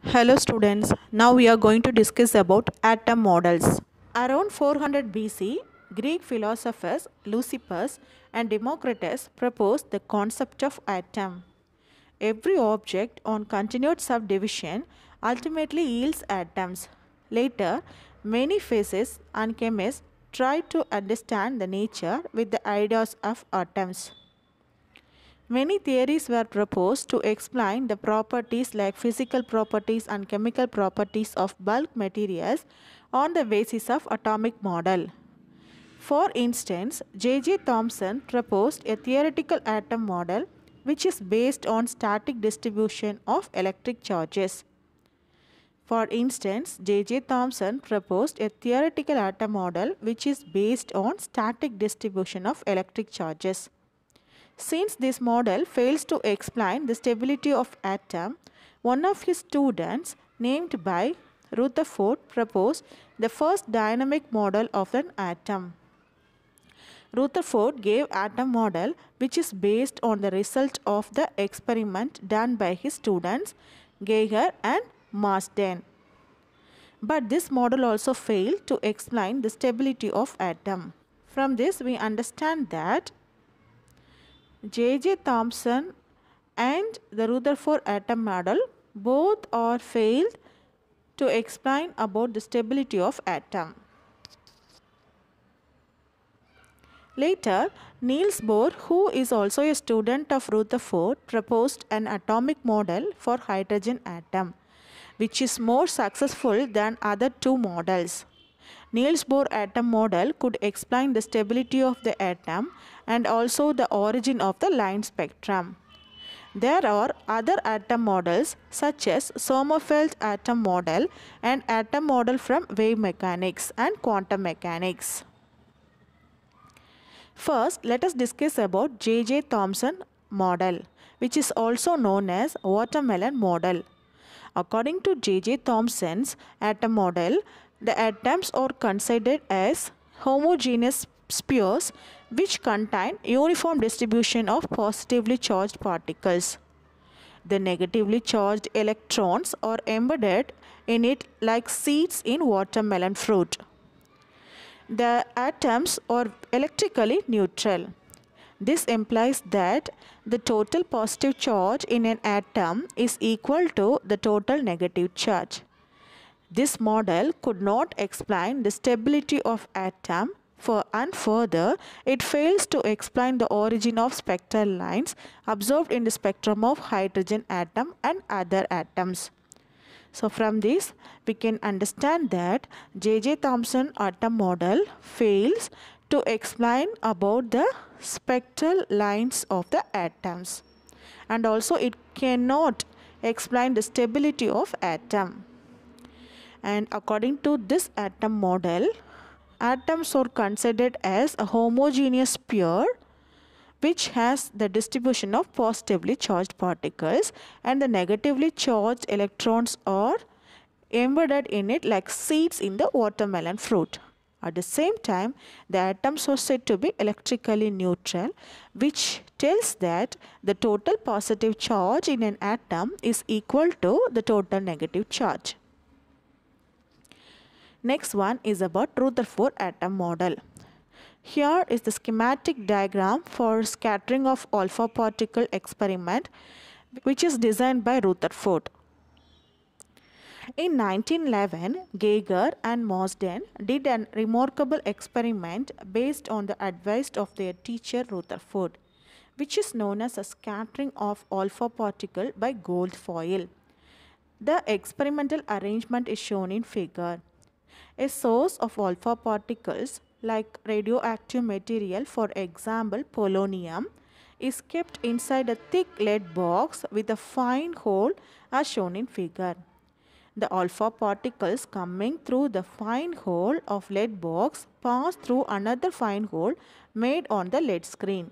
Hello students, now we are going to discuss about atom models. Around 400 BC, Greek philosophers Leucippus and Democritus proposed the concept of atom. Every object on continued subdivision ultimately yields atoms. Later, many physicists and chemists tried to understand the nature with the ideas of atoms. Many theories were proposed to explain the properties like physical properties and chemical properties of bulk materials on the basis of atomic model. For instance, J.J. Thomson proposed a theoretical atom model which is based on static distribution of electric charges. For instance, J.J. Thomson proposed a theoretical atom model which is based on static distribution of electric charges. Since this model fails to explain the stability of atom, one of his students, named by Rutherford, proposed the first dynamic model of an atom. Rutherford gave atom model which is based on the result of the experiment done by his students Geiger and Marsden. But this model also failed to explain the stability of atom. From this we understand that J.J. Thomson and the Rutherford atom model both are failed to explain about the stability of atom. Later, Niels Bohr, who is also a student of Rutherford, proposed an atomic model for hydrogen atom, which is more successful than other two models. Niels Bohr atom model could explain the stability of the atom and also the origin of the line spectrum. There are other atom models such as Sommerfeld atom model and atom model from wave mechanics and quantum mechanics. First, let us discuss about J.J. Thomson model, which is also known as watermelon model. According to J.J. Thomson's atom model, the atoms are considered as homogeneous spheres which contain uniform distribution of positively charged particles. The negatively charged electrons are embedded in it like seeds in watermelon fruit. The atoms are electrically neutral. This implies that the total positive charge in an atom is equal to the total negative charge. This model could not explain the stability of atom and further it fails to explain the origin of spectral lines observed in the spectrum of hydrogen atom and other atoms. So from this we can understand that J.J. Thomson atom model fails to explain about the spectral lines of the atoms, and also it cannot explain the stability of atom. And according to this atom model, atoms are considered as a homogeneous sphere which has the distribution of positively charged particles, and the negatively charged electrons are embedded in it like seeds in the watermelon fruit. At the same time, the atoms are said to be electrically neutral, which tells that the total positive charge in an atom is equal to the total negative charge. Next one is about Rutherford atom model. Here is the schematic diagram for scattering of alpha particle experiment which is designed by Rutherford. In 1911, Geiger and Marsden did a remarkable experiment based on the advice of their teacher Rutherford, which is known as a scattering of alpha particle by gold foil. The experimental arrangement is shown in figure. A source of alpha particles like radioactive material, for example polonium, is kept inside a thick lead box with a fine hole as shown in figure. The alpha particles coming through the fine hole of lead box pass through another fine hole made on the lead screen.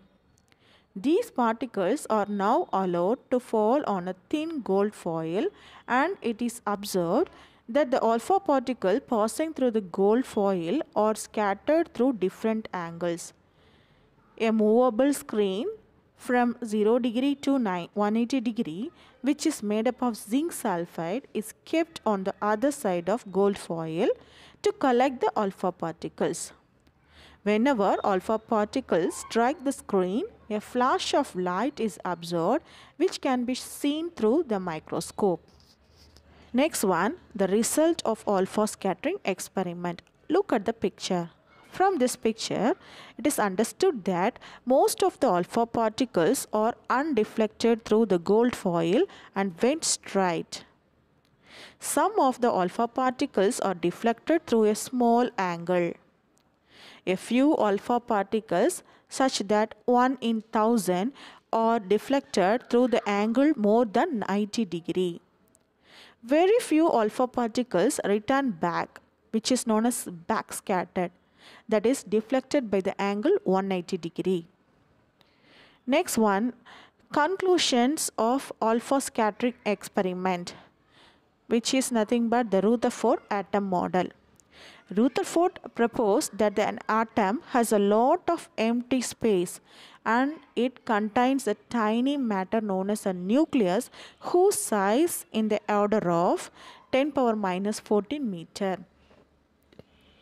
These particles are now allowed to fall on a thin gold foil, and it is observed that the alpha particle passing through the gold foil are scattered through different angles. A movable screen from 0 degree to 180 degree, which is made up of zinc sulfide, is kept on the other side of gold foil to collect the alpha particles. Whenever alpha particles strike the screen, a flash of light is observed which can be seen through the microscope. Next one, the result of alpha scattering experiment. Look at the picture. From this picture, it is understood that most of the alpha particles are undeflected through the gold foil and went straight. Some of the alpha particles are deflected through a small angle. A few alpha particles, such that 1 in 1000, are deflected through the angle more than 90 degree. Very few alpha particles return back, which is known as backscattered, that is deflected by the angle 180 degree. Next one, conclusions of alpha scattering experiment, which is nothing but the Rutherford atom model. Rutherford proposed that an atom has a lot of empty space and it contains a tiny matter known as a nucleus whose size in the order of 10 power minus 14 meter.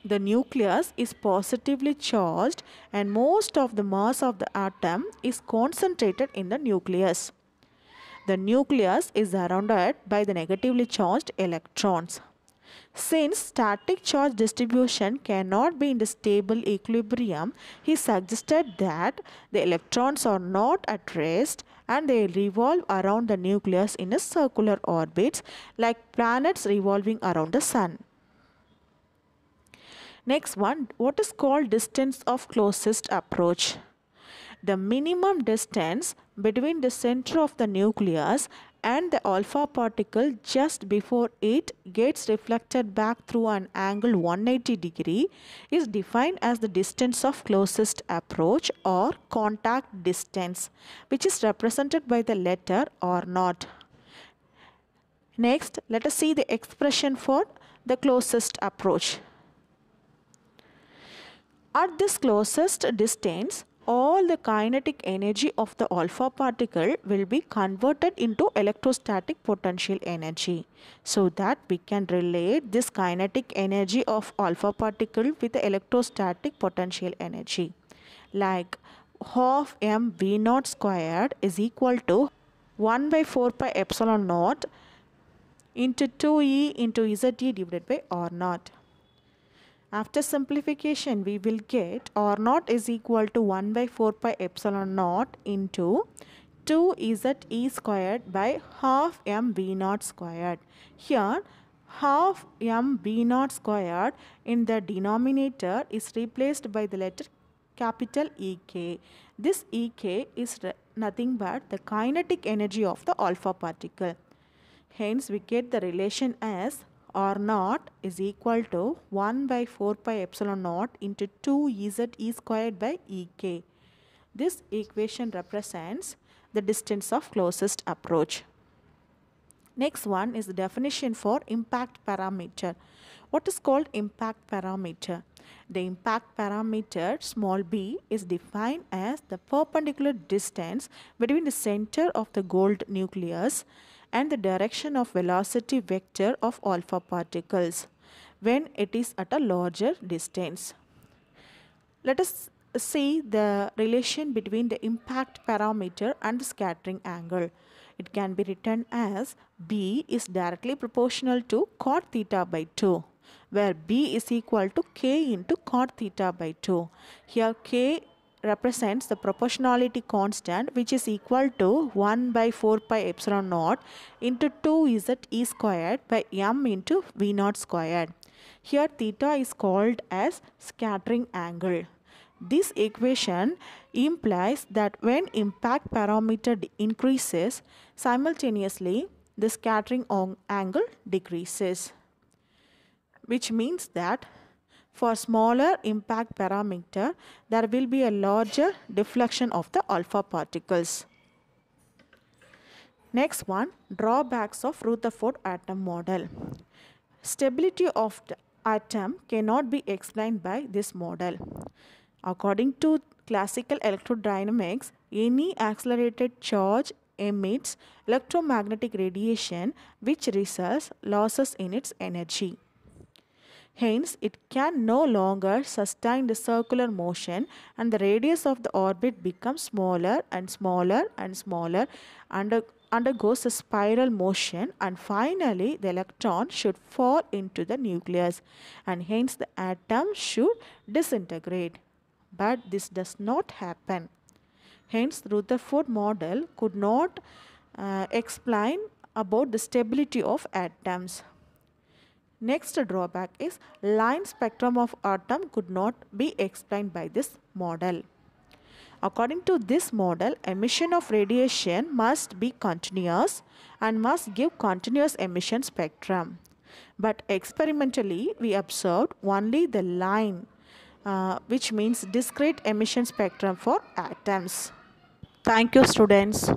The nucleus is positively charged and most of the mass of the atom is concentrated in the nucleus. The nucleus is surrounded by the negatively charged electrons. Since static charge distribution cannot be in the stable equilibrium, he suggested that the electrons are not at rest and they revolve around the nucleus in a circular orbits like planets revolving around the sun. Next one, what is called distance of closest approach? The minimum distance between the center of the nucleus and the alpha particle just before it gets reflected back through an angle 180 degree is defined as the distance of closest approach or contact distance, which is represented by the letter R0. Next, let us see the expression for the closest approach. At this closest distance, all the kinetic energy of the alpha particle will be converted into electrostatic potential energy, so that we can relate this kinetic energy of alpha particle with the electrostatic potential energy, like half m v naught squared is equal to 1 by 4 pi epsilon naught into 2e into Ze divided by R0. After simplification, we will get R0 is equal to 1 by 4 pi epsilon naught into 2Ze squared by half m v naught squared. Here, half m v naught squared in the denominator is replaced by the letter capital Ek. This Ek is nothing but the kinetic energy of the alpha particle. Hence, we get the relation as R0 is equal to 1 by 4 pi epsilon naught into 2Ze squared by Ek. This equation represents the distance of closest approach. Next one is the definition for impact parameter. What is called impact parameter? The impact parameter small b is defined as the perpendicular distance between the center of the gold nucleus and the direction of velocity vector of alpha particles when it is at a larger distance. Let us see the relation between the impact parameter and the scattering angle. It can be written as B is directly proportional to cot theta by 2, where B is equal to K into cot theta by 2. Here K represents the proportionality constant, which is equal to 1 by 4 pi epsilon naught into 2Ze squared by m into v naught squared. Here theta is called as scattering angle. This equation implies that when impact parameter increases, simultaneously the scattering angle decreases, which means that for smaller impact parameter, there will be a larger deflection of the alpha particles. Next one, drawbacks of Rutherford atom model. Stability of the atom cannot be explained by this model. According to classical electrodynamics, any accelerated charge emits electromagnetic radiation which results losses in its energy. Hence, it can no longer sustain the circular motion and the radius of the orbit becomes smaller and smaller and smaller, undergoes a spiral motion, and finally the electron should fall into the nucleus and hence the atom should disintegrate. But this does not happen. Hence, Rutherford model could not explain about the stability of atoms. Next drawback is line spectrum of atom could not be explained by this model. According to this model, emission of radiation must be continuous and must give continuous emission spectrum. But experimentally, we observed only the line, which means discrete emission spectrum for atoms. Thank you, students.